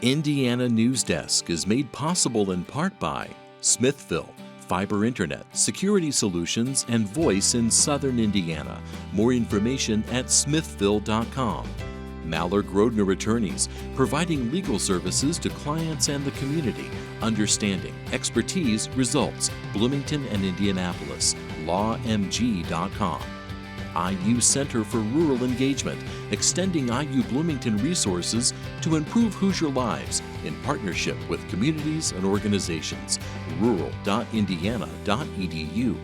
Indiana Newsdesk is made possible in part by Smithville, fiber internet, security solutions, and voice in Southern Indiana. More information at smithville.com. Maller Grodner Attorneys, providing legal services to clients and the community. Understanding, expertise, results. Bloomington and Indianapolis. lawmg.com. IU Center for Rural Engagement, extending IU Bloomington resources to improve Hoosier lives in partnership with communities and organizations. rural.indiana.edu.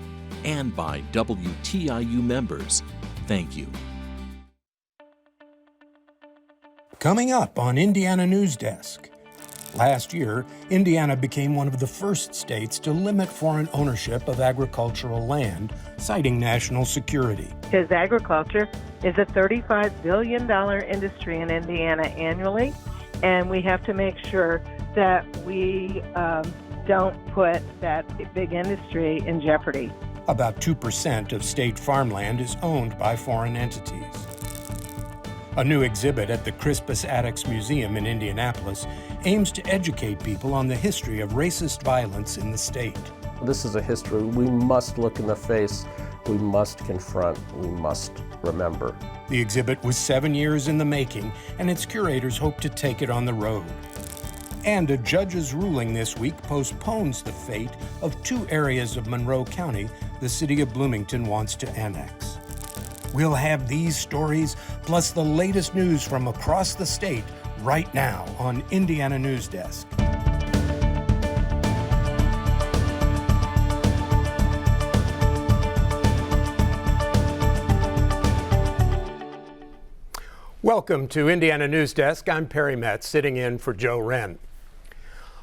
And by WTIU members. Thank you. Coming up on Indiana Newsdesk. Last year, Indiana became one of the first states to limit foreign ownership of agricultural land, citing national security. Because agriculture is a $35 billion industry in Indiana annually, and we have to make sure that we don't put that big industry in jeopardy. About 2% of state farmland is owned by foreign entities. A new exhibit at the Crispus Attucks Museum in Indianapolis aims to educate people on the history of racist violence in the state. This is a history we must look in the face, we must confront, we must remember. The exhibit was 7 years in the making, and its curators hope to take it on the road. And a judge's ruling this week postpones the fate of 2 areas of Monroe County the city of Bloomington wants to annex. We'll have these stories, plus the latest news from across the state, right now on Indiana Newsdesk. Welcome to Indiana Newsdesk. I'm Perry Metz, sitting in for Joe Wren.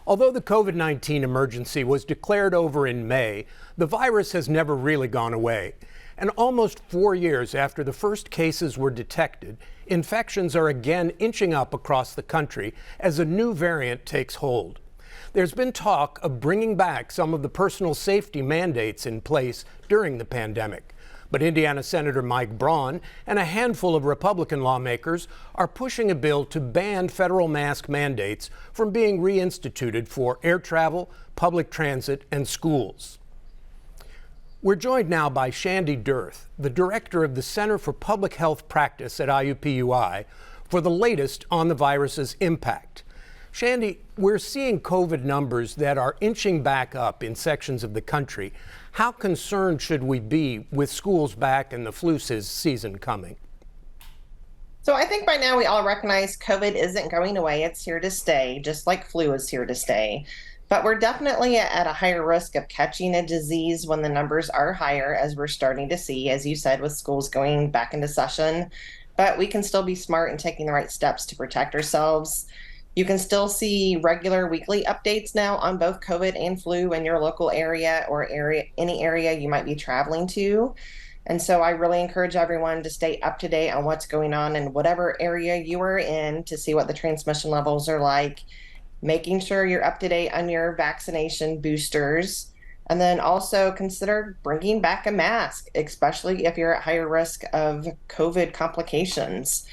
Although the COVID-19 emergency was declared over in May, the virus has never really gone away. And almost 4 years after the first cases were detected, infections are again inching up across the country as a new variant takes hold. There's been talk of bringing back some of the personal safety mandates in place during the pandemic. But Indiana Senator Mike Braun and a handful of Republican lawmakers are pushing a bill to ban federal mask mandates from being reinstituted for air travel, public transit, and schools. We're joined now by Shandy Dirth, the director of the Center for Public Health Practice at IUPUI, for the latest on the virus's impact. Shandy, we're seeing COVID numbers that are inching back up in sections of the country. How concerned should we be with schools back and the flu season coming? So I think by now we all recognize COVID isn't going away. It's here to stay, just like flu is here to stay. But we're definitely at a higher risk of catching a disease when the numbers are higher, as we're starting to see, as you said, with schools going back into session. But we can still be smart in taking the right steps to protect ourselves. You can still see regular weekly updates now on both COVID and flu in your local area or any area you might be traveling to. And so I really encourage everyone to stay up to date on what's going on in whatever area you are in to see what the transmission levels are like, making sure you're up to date on your vaccination boosters, and then also consider bringing back a mask, especially if you're at higher risk of COVID complications.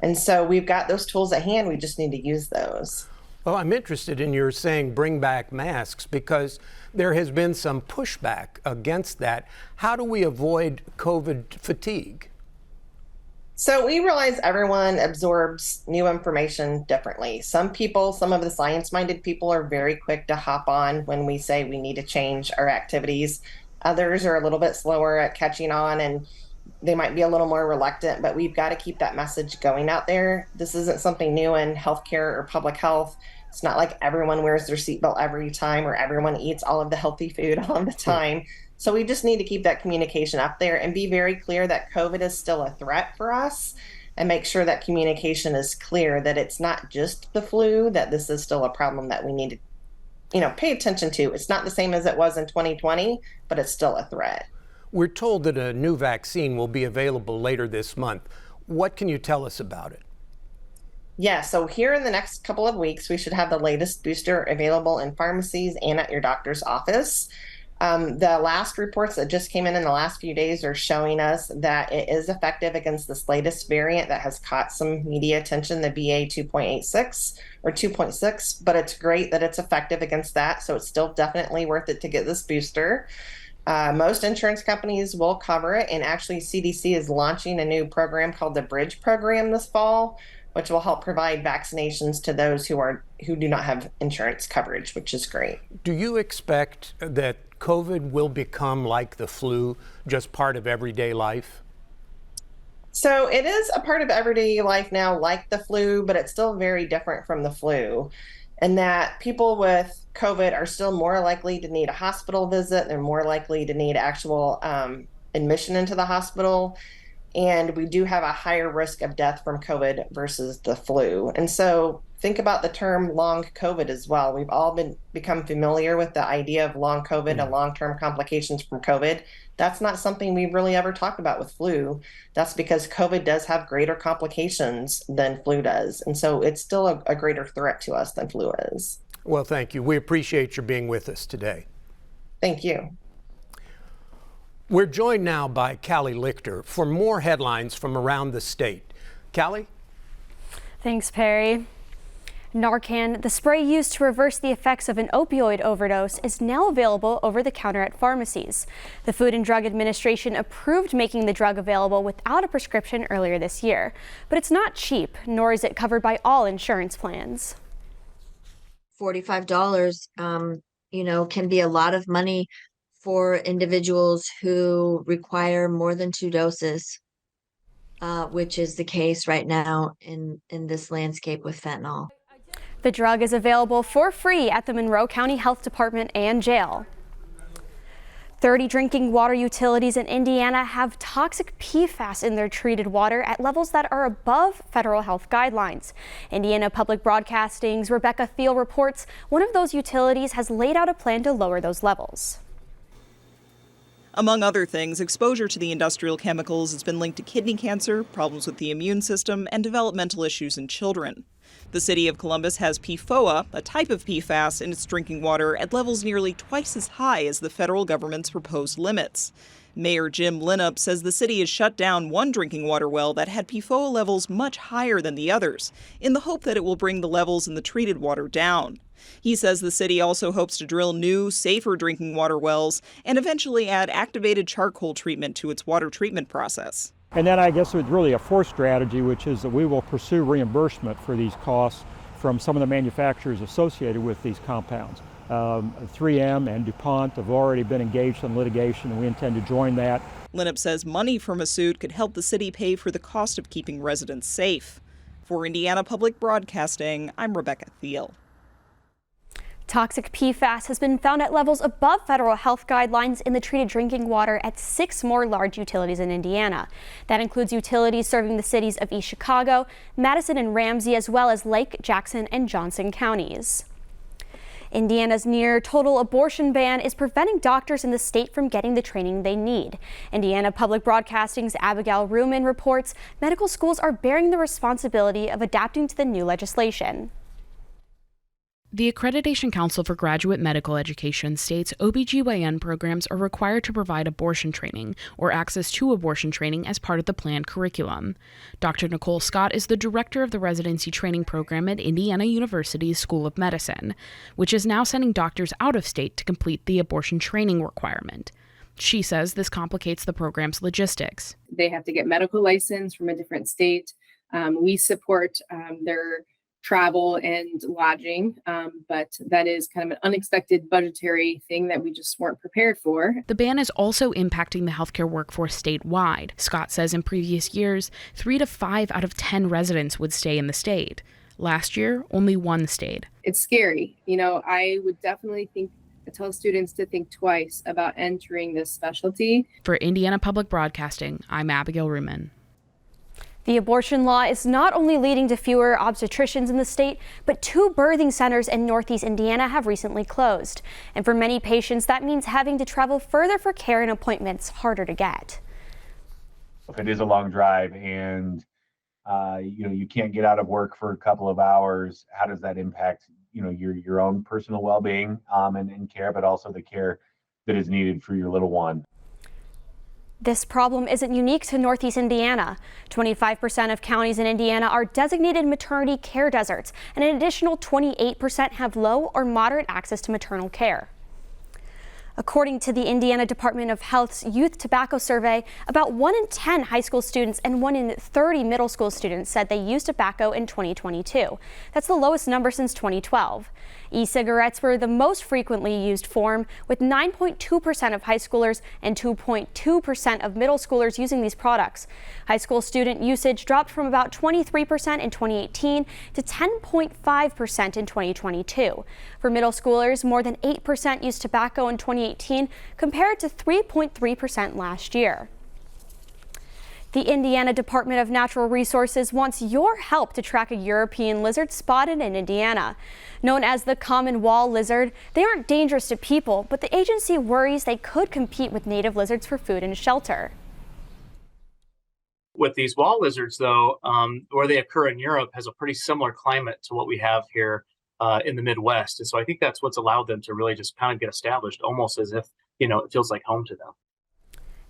And so we've got those tools at hand. We just need to use those. Well, I'm interested in your saying bring back masks because there has been some pushback against that. How do we avoid COVID fatigue? So we realize everyone absorbs new information differently. Some people, some of the science-minded people are very quick to hop on when we say we need to change our activities. Others are a little bit slower at catching on and they might be a little more reluctant, but we've got to keep that message going out there. This isn't something new in healthcare or public health. It's not like everyone wears their seatbelt every time or everyone eats all of the healthy food all the time. So we just need to keep that communication up there and be very clear that COVID is still a threat for us and make sure that communication is clear that it's not just the flu, that this is still a problem that we need to, pay attention to. It's not the same as it was in 2020, but it's still a threat. We're told that a new vaccine will be available later this month. What can you tell us about it? Yeah, so here in the next couple of weeks, we should have the latest booster available in pharmacies and at your doctor's office. The last reports that just came in the last few days are showing us that it is effective against this latest variant that has caught some media attention, the BA 2.86 or 2.6, but it's great that it's effective against that. So it's still definitely worth it to get this booster. Most insurance companies will cover it, and actually CDC is launching a new program called the Bridge program this fall, which will help provide vaccinations to those who do not have insurance coverage, which is great. Do you expect that COVID will become like the flu, just part of everyday life? So it is a part of everyday life now, like the flu, but it's still very different from the flu. And that people with COVID are still more likely to need a hospital visit. They're more likely to need actual admission into the hospital. And we do have a higher risk of death from COVID versus the flu. And so think about the term long COVID as well. We've all become familiar with the idea of long COVID and long-term complications from COVID. That's not something we really ever talk about with flu. That's because COVID does have greater complications than flu does. And so it's still a greater threat to us than flu is. Well, thank you. We appreciate your being with us today. Thank you. We're joined now by Callie Lichter for more headlines from around the state. Callie? Thanks, Perry. Narcan, the spray used to reverse the effects of an opioid overdose, is now available over the counter at pharmacies. The Food and Drug Administration approved making the drug available without a prescription earlier this year. But it's not cheap, nor is it covered by all insurance plans. $45, can be a lot of money for individuals who require more than 2 doses, which is the case right now in this landscape with fentanyl. The drug is available for free at the Monroe County Health Department and jail. 30 drinking water utilities in Indiana have toxic PFAS in their treated water at levels that are above federal health guidelines. Indiana Public Broadcasting's Rebecca Thiel reports one of those utilities has laid out a plan to lower those levels. Among other things, exposure to the industrial chemicals has been linked to kidney cancer, problems with the immune system, and developmental issues in children. The city of Columbus has PFOA, a type of PFAS, in its drinking water at levels nearly twice as high as the federal government's proposed limits. Mayor Jim Linup says the city has shut down one drinking water well that had PFOA levels much higher than the others, in the hope that it will bring the levels in the treated water down. He says the city also hopes to drill new, safer drinking water wells and eventually add activated charcoal treatment to its water treatment process. And then I guess it's really a fourth strategy, which is that we will pursue reimbursement for these costs from some of the manufacturers associated with these compounds. 3M and DuPont have already been engaged in litigation, and we intend to join that. Linup says money from a suit could help the city pay for the cost of keeping residents safe. For Indiana Public Broadcasting, I'm Rebecca Thiel. Toxic PFAS has been found at levels above federal health guidelines in the treated drinking water at 6 more large utilities in Indiana. That includes utilities serving the cities of East Chicago, Madison and Ramsey, as well as Lake, Jackson, and Johnson counties. Indiana's near total abortion ban is preventing doctors in the state from getting the training they need. Indiana Public Broadcasting's Abigail Ruman reports medical schools are bearing the responsibility of adapting to the new legislation. The Accreditation Council for Graduate Medical Education states OBGYN programs are required to provide abortion training or access to abortion training as part of the planned curriculum. Dr. Nicole Scott is the director of the residency training program at Indiana University's School of Medicine, which is now sending doctors out of state to complete the abortion training requirement. She says this complicates the program's logistics. They have to get medical license from a different state. We support their travel and lodging, but that is kind of an unexpected budgetary thing that we just weren't prepared for. The ban is also impacting the healthcare workforce statewide. Scott says in previous years, 3 to 5 out of 10 residents would stay in the state. Last year, only 1 stayed. It's scary. I would definitely tell students to think twice about entering this specialty. For Indiana Public Broadcasting, I'm Abigail Ruman. The abortion law is not only leading to fewer obstetricians in the state, but 2 birthing centers in Northeast Indiana have recently closed. And for many patients, that means having to travel further for care and appointments harder to get. If it is a long drive and you can't get out of work for a couple of hours, how does that impact your own personal well-being and care, but also the care that is needed for your little one. This problem isn't unique to Northeast Indiana. 25% of counties in Indiana are designated maternity care deserts, and an additional 28% have low or moderate access to maternal care. According to the Indiana Department of Health's Youth Tobacco Survey, about 1 in 10 high school students and 1 in 30 middle school students said they used tobacco in 2022. That's the lowest number since 2012. E-cigarettes were the most frequently used form, with 9.2% of high schoolers and 2.2% of middle schoolers using these products. High school student usage dropped from about 23% in 2018 to 10.5% in 2022. For middle schoolers, more than 8% used tobacco in 2018 compared to 3.3% last year. The Indiana Department of Natural Resources wants your help to track a European lizard spotted in Indiana. Known as the common wall lizard, they aren't dangerous to people, but the agency worries they could compete with native lizards for food and shelter. With these wall lizards, though, where they occur in Europe has a pretty similar climate to what we have here in the Midwest. And so I think that's what's allowed them to really just kind of get established, almost as if, it feels like home to them.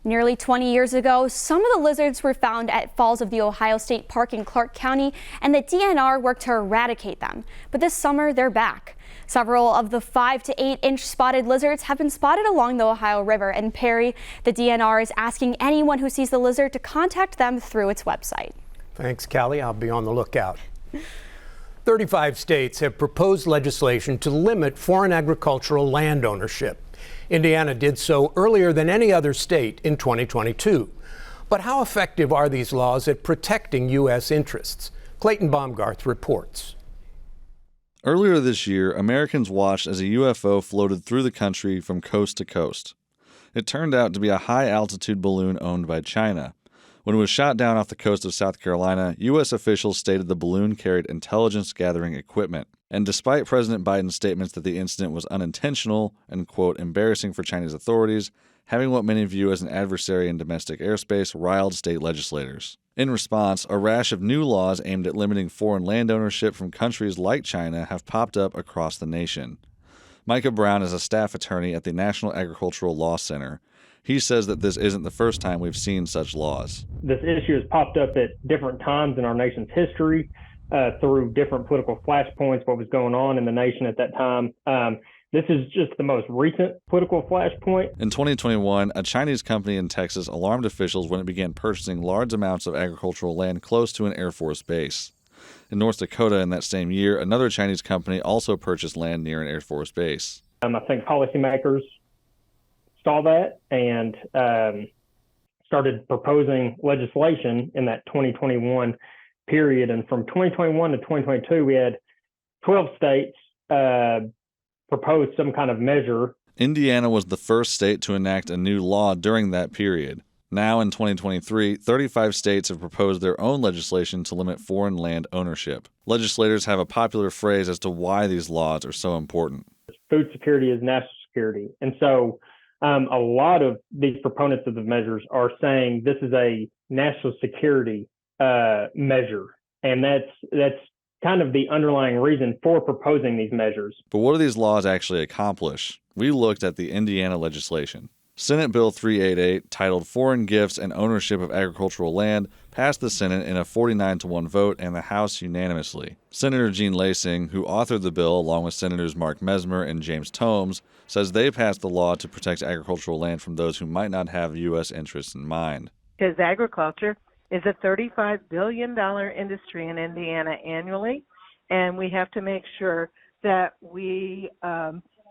Nearly 20 years ago, some of the lizards were found at Falls of the Ohio State Park in Clark County, and the DNR worked to eradicate them. But this summer, they're back. Several of the 5 to 8 inch spotted lizards have been spotted along the Ohio River. And Perry, the DNR is asking anyone who sees the lizard to contact them through its website. Thanks, Callie. I'll be on the lookout. 35 states have proposed legislation to limit foreign agricultural land ownership. Indiana did so earlier than any other state in 2022. But how effective are these laws at protecting U.S. interests? Clayton Baumgarth reports. Earlier this year, Americans watched as a UFO floated through the country from coast to coast. It turned out to be a high-altitude balloon owned by China. When it was shot down off the coast of South Carolina, U.S. officials stated the balloon carried intelligence-gathering equipment. And despite President Biden's statements that the incident was unintentional and, quote, embarrassing for Chinese authorities, having what many view as an adversary in domestic airspace riled state legislators. In response, a rash of new laws aimed at limiting foreign land ownership from countries like China have popped up across the nation. Micah Brown is a staff attorney at the National Agricultural Law Center. He says that this isn't the first time we've seen such laws. This issue has popped up at different times in our nation's history through different political flashpoints, what was going on in the nation at that time. This is just the most recent political flashpoint. In 2021, a Chinese company in Texas alarmed officials when it began purchasing large amounts of agricultural land close to an Air Force base. In North Dakota in that same year, another Chinese company also purchased land near an Air Force base. I think policymakers saw that and started proposing legislation in that 2021 period. And from 2021 to 2022, we had 12 states propose some kind of measure. Indiana was the first state to enact a new law during that period. Now in 2023, 35 states have proposed their own legislation to limit foreign land ownership. Legislators have a popular phrase as to why these laws are so important. Food security is national security. And so a lot of these proponents of the measures are saying this is a national security measure. And that's kind of the underlying reason for proposing these measures. But what do these laws actually accomplish? We looked at the Indiana legislation. Senate Bill 388, titled Foreign Gifts and Ownership of Agricultural Land, passed the Senate in a 49-1 vote and the House unanimously. Senator Jean Lasing, who authored the bill along with Senators Mark Mesmer and James Tomes, says they passed the law to protect agricultural land from those who might not have U.S. interests in mind. Because agriculture is a $35 billion industry in Indiana annually, and we have to make sure that we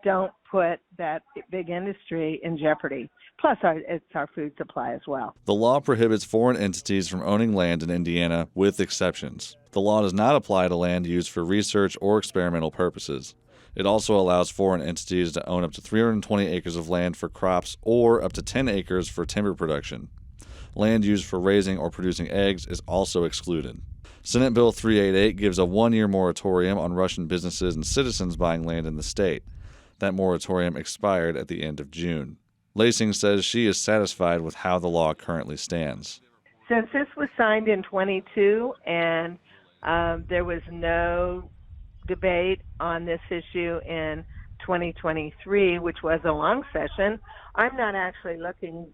don't put that big industry in jeopardy. Plus, it's our food supply as well. The law prohibits foreign entities from owning land in Indiana, with exceptions. The law does not apply to land used for research or experimental purposes. It also allows foreign entities to own up to 320 acres of land for crops or up to 10 acres for timber production. Land used for raising or producing eggs is also excluded. Senate Bill 388 gives a 1-year moratorium on Russian businesses and citizens buying land in the state. That moratorium expired at the end of June. Lasing says she is satisfied with how the law currently stands. Since this was signed in 22 and there was no debate on this issue in 2023, which was a long session, I'm not actually looking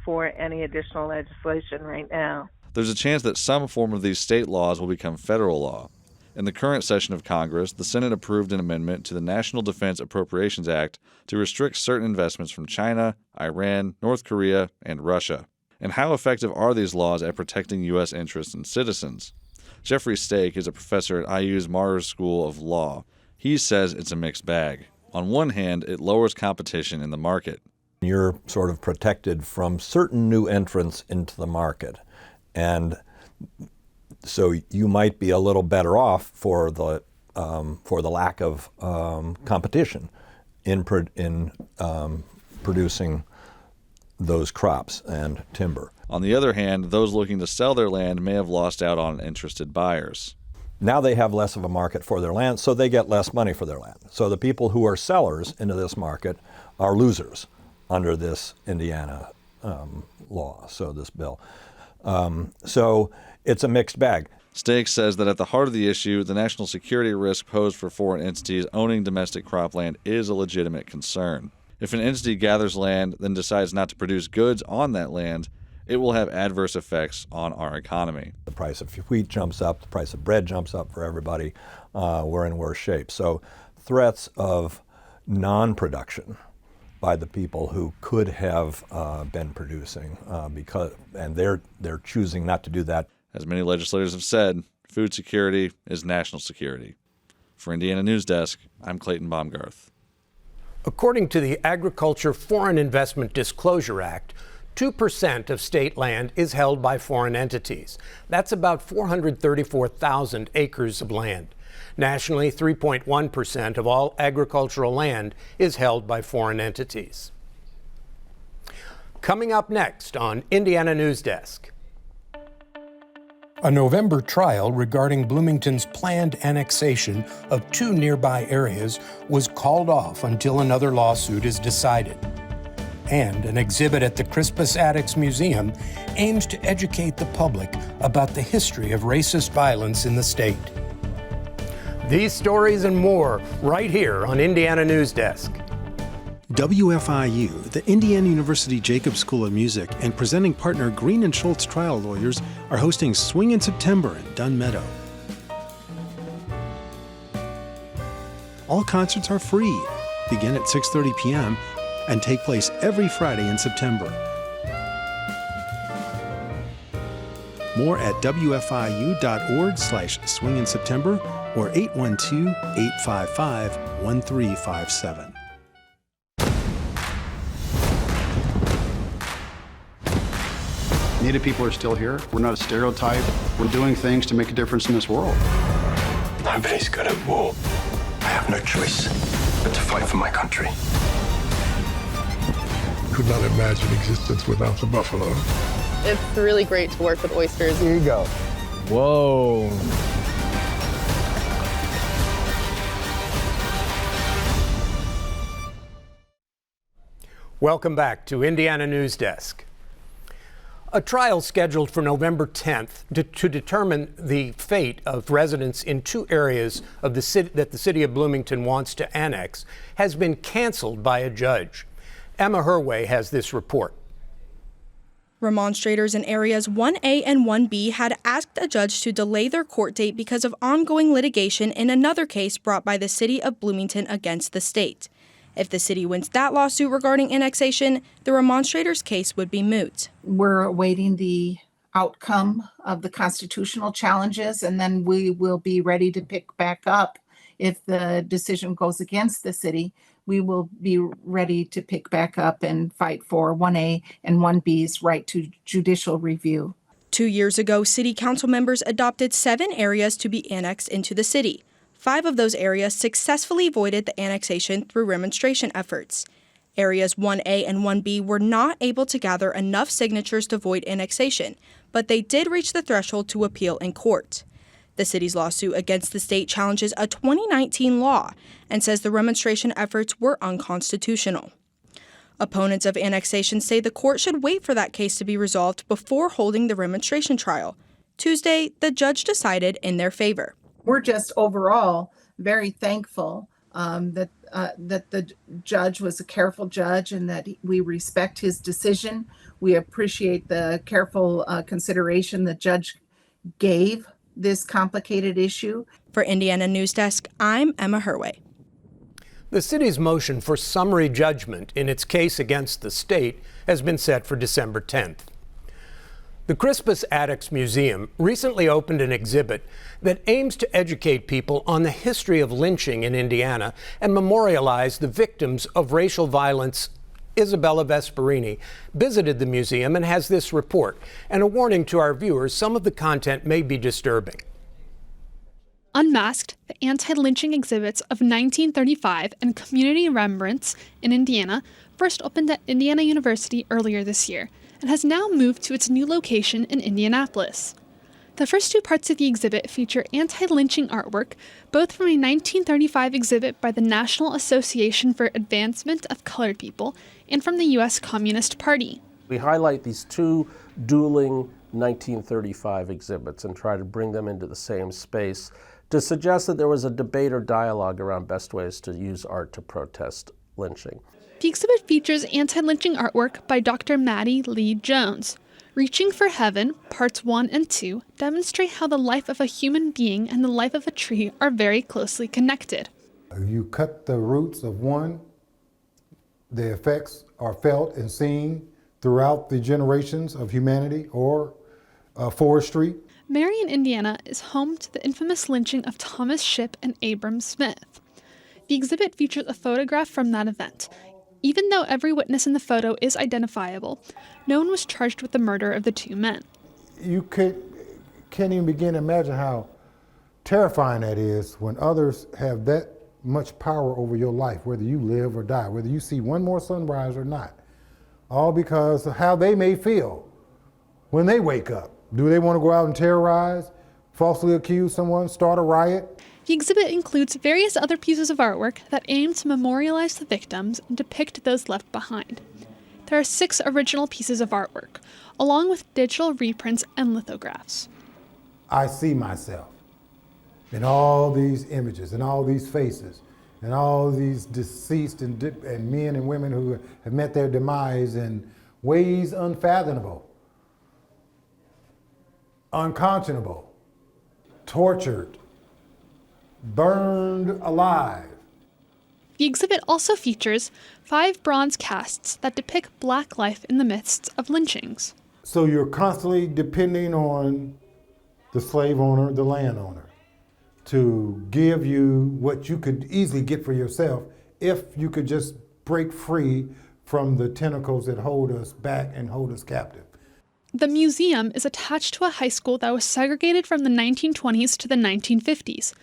for any additional legislation right now. There's a chance that some form of these state laws will become federal law. In the current session of Congress, the Senate approved an amendment to the National Defense Appropriations Act to restrict certain investments from China, Iran, North Korea, and Russia. And how effective are these laws at protecting U.S. interests and citizens? Jeffrey Stake is a professor at IU's Monroe School of Law. He says it's a mixed bag. On one hand, it lowers competition in the market. You're sort of protected from certain new entrants into the market. And so you might be a little better off for the lack of competition in producing those crops and timber. On the other hand, those looking to sell their land may have lost out on interested buyers. Now they have less of a market for their land, so they get less money for their land. So the people who are sellers into this market are losers under this Indiana law, so this bill. So it's a mixed bag. Stake says that at the heart of the issue, the national security risk posed for foreign entities owning domestic cropland is a legitimate concern. If an entity gathers land, then decides not to produce goods on that land, it will have adverse effects on our economy. The price of wheat jumps up, the price of bread jumps up for everybody. We're in worse shape. So threats of non-production by the people who could have been producing, and they're choosing not to do that. As many legislators have said, food security is national security. For Indiana Newsdesk, I'm Clayton Baumgarth. According to the Agriculture Foreign Investment Disclosure Act, 2% of state land is held by foreign entities. That's about 434,000 acres of land. Nationally, 3.1% of all agricultural land is held by foreign entities. Coming up next on Indiana Newsdesk. A November trial regarding Bloomington's planned annexation of 2 nearby areas was called off until another lawsuit is decided. And an exhibit at the Crispus Attucks Museum aims to educate the public about the history of racist violence in the state. These stories and more right here on Indiana Newsdesk. WFIU, the Indiana University Jacobs School of Music, and presenting partner Green & Schultz Trial Lawyers are hosting Swing in September in Dunn Meadow. All concerts are free, begin at 6:30 p.m., and take place every Friday in September. More at wfiu.org/swinginseptember or 812-855-1357. Native people are still here. We're not a stereotype. We're doing things to make a difference in this world. Nobody's good at war. I have no choice but to fight for my country. Could not imagine existence without the buffalo. It's really great to work with oysters. Here you go. Whoa. Welcome back to Indiana Newsdesk. A trial scheduled for November 10th to determine the fate of residents in 2 areas of the city that the city of Bloomington wants to annex has been canceled by a judge. Emma Herway has this report. Remonstrators in areas 1A and 1B had asked a judge to delay their court date because of ongoing litigation in another case brought by the city of Bloomington against the state. If the city wins that lawsuit regarding annexation, the remonstrators' case would be moot. We're awaiting the outcome of the constitutional challenges, and then we will be ready to pick back up. If the decision goes against the city, we will be ready to pick back up and fight for 1A and 1B's right to judicial review. 2 years ago, city council members adopted 7 areas to be annexed into the city. 5 of those areas successfully voided the annexation through remonstration efforts. Areas 1A and 1B were not able to gather enough signatures to void annexation, but they did reach the threshold to appeal in court. The city's lawsuit against the state challenges a 2019 law and says the remonstration efforts were unconstitutional. Opponents of annexation say the court should wait for that case to be resolved before holding the remonstration trial. Tuesday, the judge decided in their favor. We're just overall very thankful that the judge was a careful judge and that we respect his decision. We appreciate the careful consideration the judge gave this complicated issue. For Indiana Newsdesk, I'm Emma Herway. The city's motion for summary judgment in its case against the state has been set for December 10th. The Crispus Attucks Museum recently opened an exhibit that aims to educate people on the history of lynching in Indiana and memorialize the victims of racial violence. Isabella Vesperini visited the museum and has this report and a warning to our viewers: some of the content may be disturbing. Unmasked, the anti-lynching exhibits of 1935 and community remembrance in Indiana first opened at Indiana University earlier this year and has now moved to its new location in Indianapolis. The first two parts of the exhibit feature anti-lynching artwork, both from a 1935 exhibit by the National Association for Advancement of Colored People and from the U.S. Communist Party. We highlight these two dueling 1935 exhibits and try to bring them into the same space to suggest that there was a debate or dialogue around best ways to use art to protest lynching. The exhibit features anti-lynching artwork by Dr. Maddie Lee Jones. Reaching for Heaven, Parts 1 and 2, demonstrate how the life of a human being and the life of a tree are very closely connected. You cut the roots of one, the effects are felt and seen throughout the generations of humanity or forestry. Marion, Indiana is home to the infamous lynching of Thomas Shipp and Abram Smith. The exhibit features a photograph from that event. Even though every witness in the photo is identifiable, no one was charged with the murder of the two men. You can't even begin to imagine how terrifying that is when others have that much power over your life, whether you live or die, whether you see one more sunrise or not, all because of how they may feel when they wake up. Do they want to go out and terrorize, falsely accuse someone, start a riot? The exhibit includes various other pieces of artwork that aim to memorialize the victims and depict those left behind. There are 6 original pieces of artwork, along with digital reprints and lithographs. I see myself in all these images, and all these faces, and all these deceased and men and women who have met their demise in ways unfathomable, unconscionable, tortured, burned alive. The exhibit also features 5 bronze casts that depict Black life in the midst of lynchings. So you're constantly depending on the slave owner, the landowner, to give you what you could easily get for yourself if you could just break free from the tentacles that hold us back and hold us captive. The museum is attached to a high school that was segregated from the 1920s to the 1950s.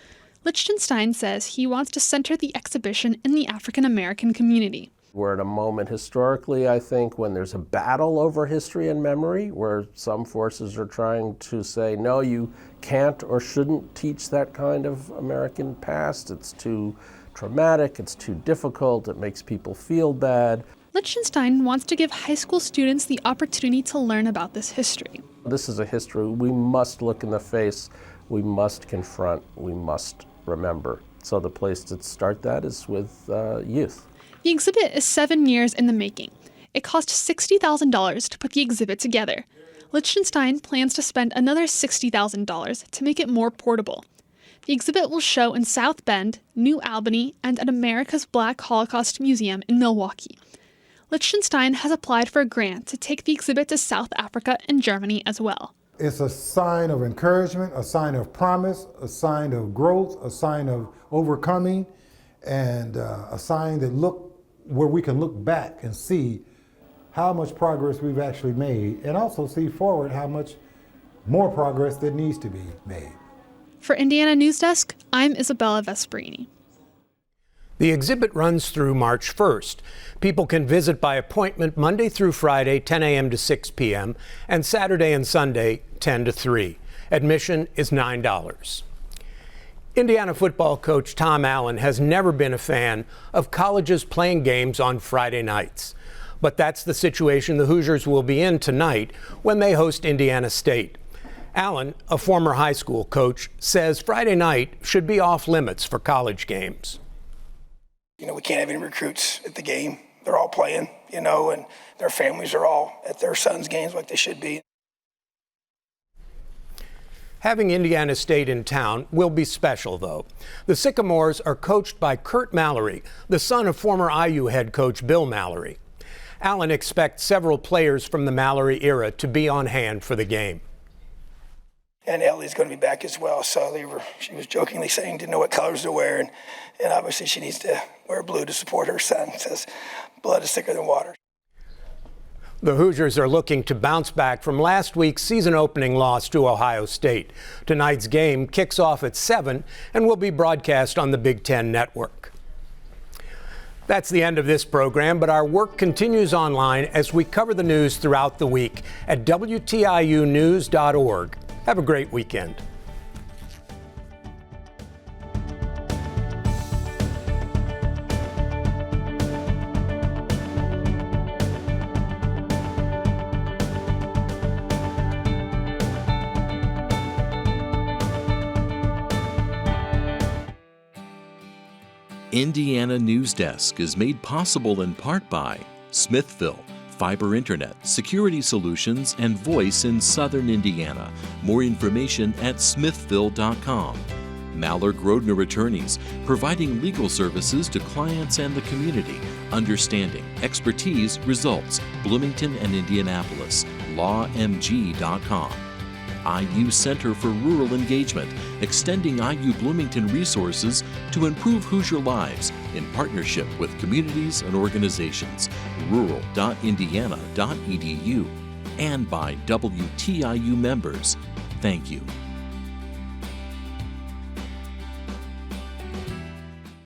Lichtenstein says he wants to center the exhibition in the African American community. We're at a moment historically, I think, when there's a battle over history and memory, where some forces are trying to say, no, you can't or shouldn't teach that kind of American past. It's too traumatic, it's too difficult, it makes people feel bad. Lichtenstein wants to give high school students the opportunity to learn about this history. This is a history we must look in the face, we must confront, we must remember. So the place to start that is with youth. The exhibit is 7 years in the making. It cost $60,000 to put the exhibit together. Lichtenstein plans to spend another $60,000 to make it more portable. The exhibit will show in South Bend, New Albany, and at America's Black Holocaust Museum in Milwaukee. Lichtenstein has applied for a grant to take the exhibit to South Africa and Germany as well. It's a sign of encouragement, a sign of promise, a sign of growth, a sign of overcoming, and a sign that where we can look back and see how much progress we've actually made, and also see forward how much more progress that needs to be made. For Indiana Newsdesk, I'm Isabella Vesperini. The exhibit runs through March 1st. People can visit by appointment Monday through Friday, 10 a.m. to 6 p.m., and Saturday and Sunday, 10 to 3. Admission is $9. Indiana football coach Tom Allen has never been a fan of colleges playing games on Friday nights. But that's the situation the Hoosiers will be in tonight when they host Indiana State. Allen, a former high school coach, says Friday night should be off limits for college games. We can't have any recruits at the game. They're all playing, and their families are all at their sons' games like they should be. Having Indiana State in town will be special, though. The Sycamores are coached by Curt Mallory, the son of former IU head coach Bill Mallory. Allen expects several players from the Mallory era to be on hand for the game. And Ellie's going to be back as well, so she was jokingly saying didn't know what colors to wear, and obviously she needs to wear blue to support her son. It says blood is thicker than water. The Hoosiers are looking to bounce back from last week's season-opening loss to Ohio State. Tonight's game kicks off at 7 and will be broadcast on the Big Ten Network. That's the end of this program, but our work continues online as we cover the news throughout the week at WTIUnews.org. Have a great weekend. Indiana Newsdesk is made possible in part by Smithville, fiber internet, security solutions, and voice in Southern Indiana. More information at smithville.com. Mallard-Grodner Attorneys, providing legal services to clients and the community. Understanding, expertise, results. Bloomington and Indianapolis. lawmg.com. IU Center for Rural Engagement, extending IU Bloomington resources to improve Hoosier lives in partnership with communities and organizations. rural.indiana.edu. And by WTIU members. Thank you.